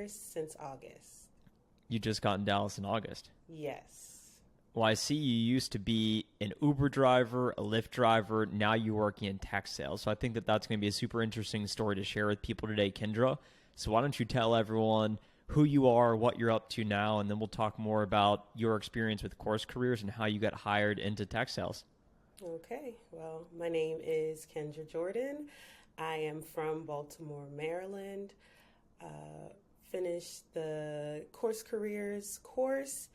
CourseCareers since August. You just got in Dallas in August. Yes. Well, I see you used to be an Uber driver, a Lyft driver. Now you're working in tech sales. So I think that that's going to be a super interesting story to share with people today, Kendra. So why don't you tell everyone who you are, what you're up to now, and then we'll talk more about your experience with CourseCareers and how you got hired into tech sales. Okay. Well, my name is Kendra Jordan. I am from Baltimore, Maryland. Finished the CourseCareers course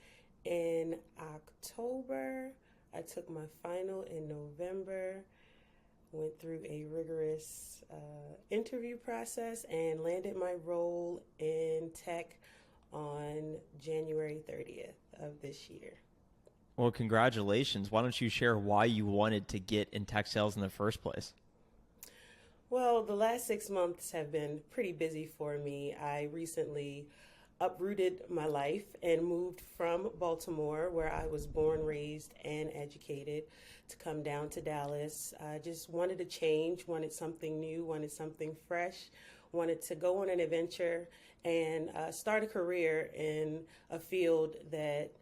in October. I took my final in November, went through a rigorous interview process, and landed my role in tech on January 30th of this year. Well, congratulations. Why don't you share why you wanted to get in tech sales in the first place? Well, the last 6 months have been pretty busy for me. I recently uprooted my life and moved from Baltimore, where I was born, raised, and educated, to come down to Dallas. I just wanted a change, wanted something new, wanted something fresh, wanted to go on an adventure and start a career in a field that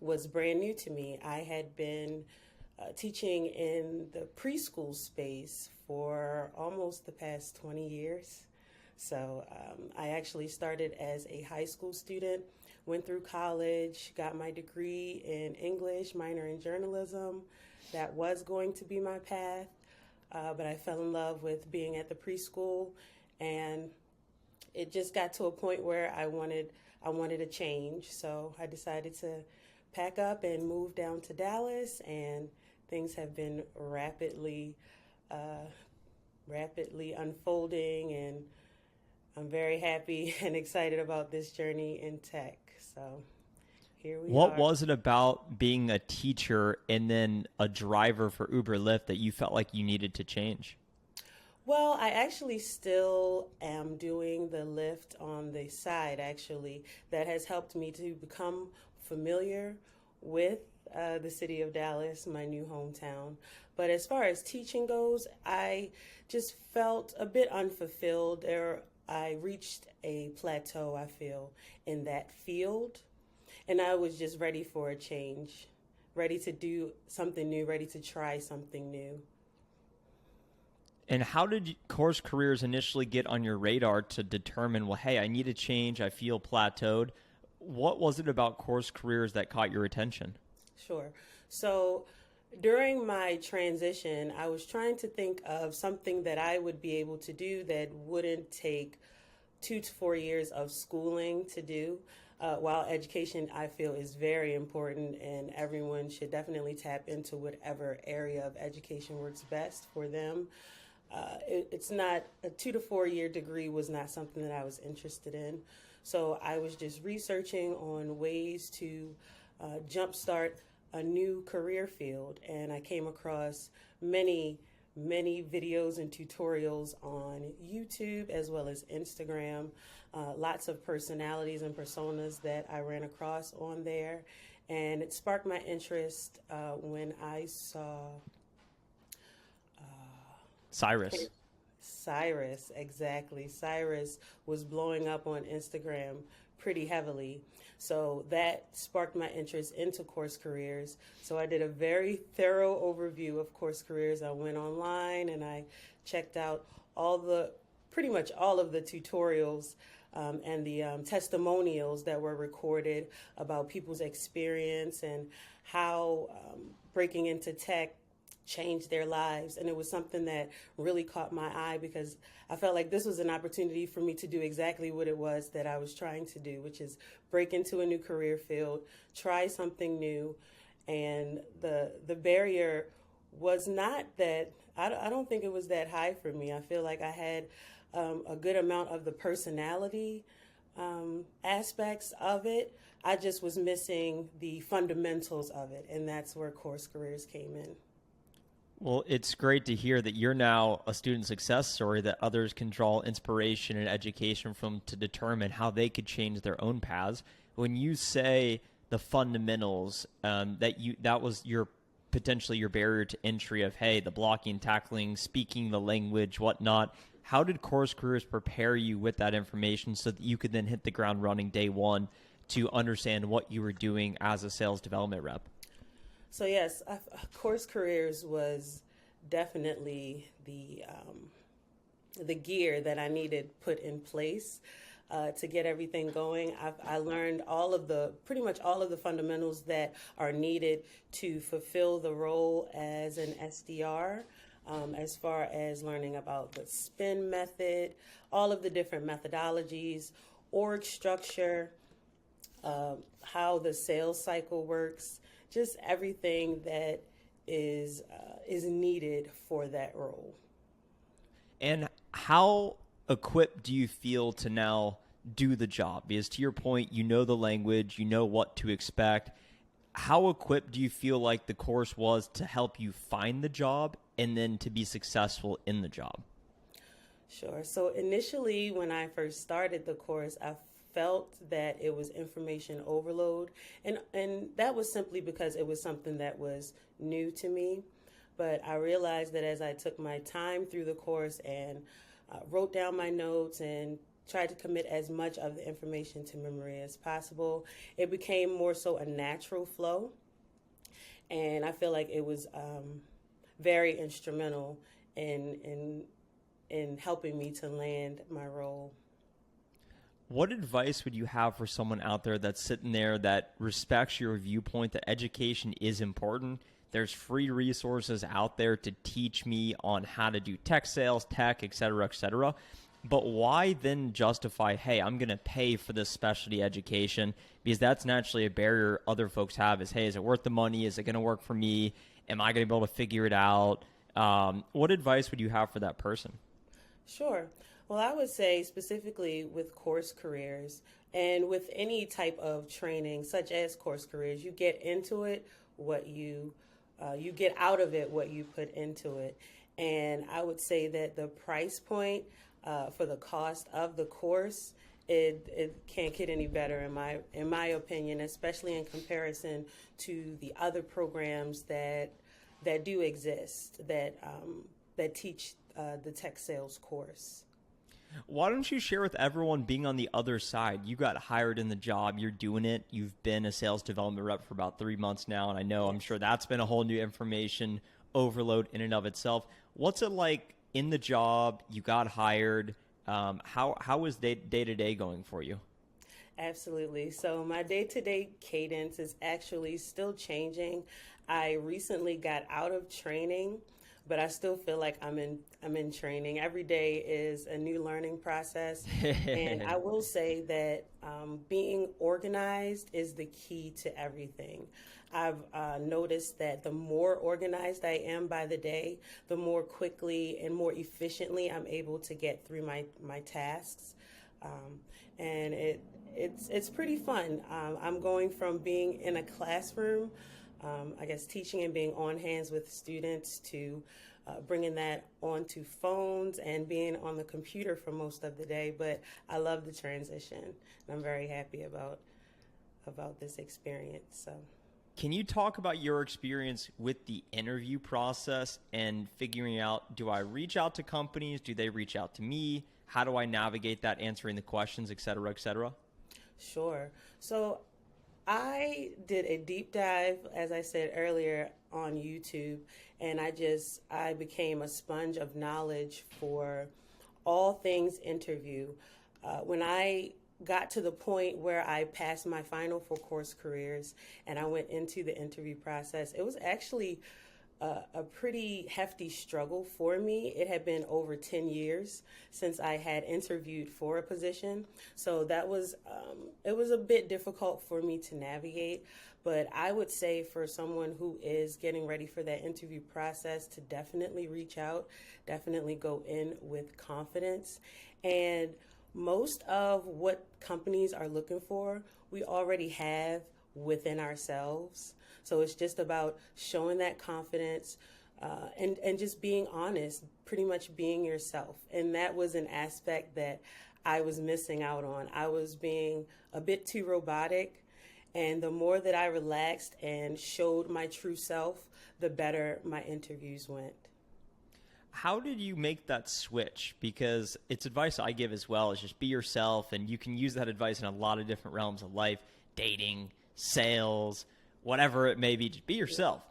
was brand new to me. I had been teaching in the preschool space for almost the past 20 years. So I actually started as a high school student, went through college, got my degree in English, minor in journalism. That was going to be my path, but I fell in love with being at the preschool, and it just got to a point where I wanted a change. So I decided to pack up and move down to Dallas, and things have been rapidly unfolding, and I'm very happy and excited about this journey in tech. So here we are. What was it about being a teacher and then a driver for Uber Lyft that you felt like you needed to change? Well, I actually still am doing the Lyft on the side, actually. That has helped me to become familiar with the city of Dallas, my new hometown. But as far as teaching goes, I just felt a bit unfulfilled. I reached a plateau, I feel, in that field. And I was just ready for a change, ready to do something new, ready to try something new. And how did CourseCareers initially get on your radar to determine, well, hey, I need a change, I feel plateaued? What was it about CourseCareers that caught your attention? Sure. So during my transition, I was trying to think of something that I would be able to do that wouldn't take 2 to 4 years of schooling to do. While education, I feel, is very important, and everyone should definitely tap into whatever area of education works best for them. It's not a 2 to 4 year degree was not something that I was interested in. So I was just researching on ways to jumpstart a new career field, and I came across many videos and tutorials on YouTube as well as Instagram. Lots of personalities and personas that I ran across on there, and it sparked my interest when I saw Cyrus, exactly. Cyrus was blowing up on Instagram pretty heavily. So that sparked my interest into CourseCareers. So I did a very thorough overview of CourseCareers. I went online and I checked out pretty much all of the tutorials and the testimonials that were recorded about people's experience and how breaking into tech changed their lives. And it was something that really caught my eye because I felt like this was an opportunity for me to do exactly what it was that I was trying to do, which is break into a new career field, try something new. And the barrier was not that, I don't think it was that high for me. I feel like I had a good amount of the personality aspects of it. I just was missing the fundamentals of it, and that's where CourseCareers came in. Well, it's great to hear that you're now a student success story that others can draw inspiration and education from to determine how they could change their own paths. When you say the fundamentals, that was potentially your barrier to entry of, hey, the blocking, tackling, speaking the language, whatnot. How did CourseCareers prepare you with that information so that you could then hit the ground running day one to understand what you were doing as a sales development rep? So yes, CourseCareers was definitely the gear that I needed put in place to get everything going. I learned pretty much all of the fundamentals that are needed to fulfill the role as an SDR, as far as learning about the spin method, all of the different methodologies, org structure, how the sales cycle works, just everything that is needed for that role. And how equipped do you feel to now do the job? Because to your point, you know the language, you know what to expect. How equipped do you feel like the course was to help you find the job and then to be successful in the job? Sure. So initially, when I first started the course, I felt that it was information overload, and that was simply because it was something that was new to me. But I realized that as I took my time through the course and wrote down my notes and tried to commit as much of the information to memory as possible, it became more so a natural flow. And I feel like it was very instrumental in helping me to land my role. What advice would you have for someone out there that's sitting there that respects your viewpoint that education is important? There's free resources out there to teach me on how to do tech sales, tech, et cetera, but why then justify, hey, I'm going to pay for this specialty education? Because that's naturally a barrier other folks have is, hey, is it worth the money? Is it going to work for me? Am I going to be able to figure it out? What advice would you have for that person? Sure. Well, I would say specifically with CourseCareers and with any type of training such as CourseCareers, you get into it what you get out of it what you put into it. And I would say that the price point for the cost of the course, it can't get any better in my opinion, especially in comparison to the other programs that do exist that teach the tech sales course. Why don't you share with everyone being on the other side? You got hired in the job. You're doing it. You've been a sales development rep for about 3 months now, and I know I'm sure that's been a whole new information overload in and of itself. What's it like in the job? You got hired. How is day-to-day going for you? Absolutely. So my day-to-day cadence is actually still changing. I recently got out of training, but I still feel like I'm in training. Every day is a new learning process. And I will say that being organized is the key to everything. I've noticed that the more organized I am by the day, the more quickly and more efficiently I'm able to get through my tasks. And it's pretty fun. I'm going from being in a classroom, I guess teaching and being on hands with students, to bringing that onto phones and being on the computer for most of the day. But I love the transition, and I'm very happy about this experience. So, can you talk about your experience with the interview process and figuring out, do I reach out to companies? Do they reach out to me? How do I navigate that, answering the questions, et cetera, et cetera? Sure. So I did a deep dive, as I said earlier, on YouTube, and I became a sponge of knowledge for all things interview. When I got to the point where I passed my final for CourseCareers and I went into the interview process, it was actually a pretty hefty struggle for me. It had been over 10 years since I had interviewed for a position, so that was it was a bit difficult for me to navigate. But I would say for someone who is getting ready for that interview process to definitely reach out, definitely go in with confidence. And most of what companies are looking for, we already have within ourselves. So it's just about showing that confidence and just being honest, pretty much being yourself. And that was an aspect that I was missing out on. I was being a bit too robotic. And the more that I relaxed and showed my true self, the better my interviews went. How did you make that switch? Because it's advice I give as well, is just be yourself, and you can use that advice in a lot of different realms of life, dating, sales, whatever it may be. Just be yourself.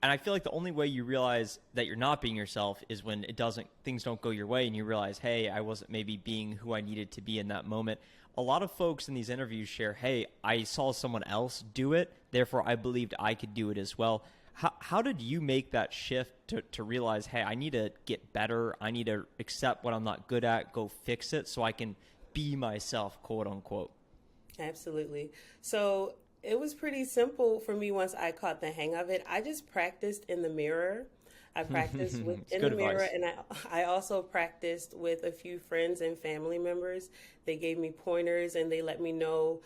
And I feel like the only way you realize that you're not being yourself is when things don't go your way and you realize, hey, I wasn't maybe being who I needed to be in that moment. A lot of folks in these interviews share, hey, I saw someone else do it, therefore I believed I could do it as well. How did you make that shift to realize, hey, I need to get better, I need to accept what I'm not good at, go fix it so I can be myself, quote unquote? Absolutely. So it was pretty simple for me once I caught the hang of it. I just practiced in the mirror. I practiced in the mirror, advice. and I also practiced with a few friends and family members. They gave me pointers, and they let me know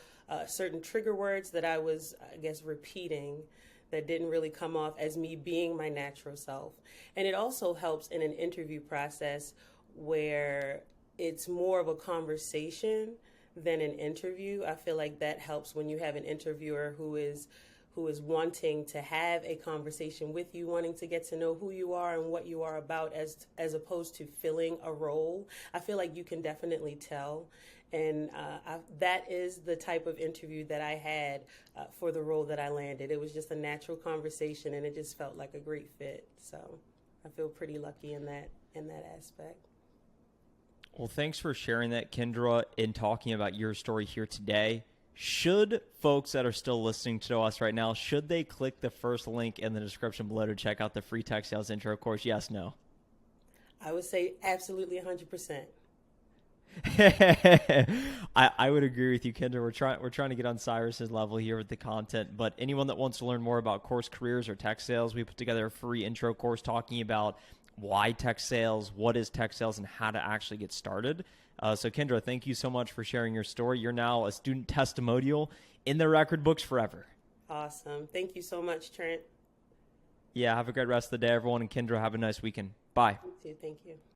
certain trigger words that I was, I guess, repeating that didn't really come off as me being my natural self. And it also helps in an interview process where it's more of a conversation than an interview. I feel like that helps when you have an interviewer who is wanting to have a conversation with you, wanting to get to know who you are and what you are about, as opposed to filling a role. I feel like you can definitely tell. And that is the type of interview that I had for the role that I landed. It was just a natural conversation, and it just felt like a great fit. So I feel pretty lucky in that aspect. Well, thanks for sharing that, Kendra, and talking about your story here today. Should folks that are still listening to us right now, should they click the first link in the description below to check out the free tech sales intro course? Yes, no? I would say absolutely 100%. I would agree with you, Kendra. We're trying to get on Cyrus's level here with the content, but anyone that wants to learn more about CourseCareers or tech sales, we put together a free intro course talking about why tech sales, what is tech sales, and how to actually get started. So Kendra, thank you so much for sharing your story. You're now a student testimonial in the record books forever. Awesome. Thank you so much, Trent. Yeah, have a great rest of the day, everyone. And Kendra, have a nice weekend. Bye. You too. Thank you.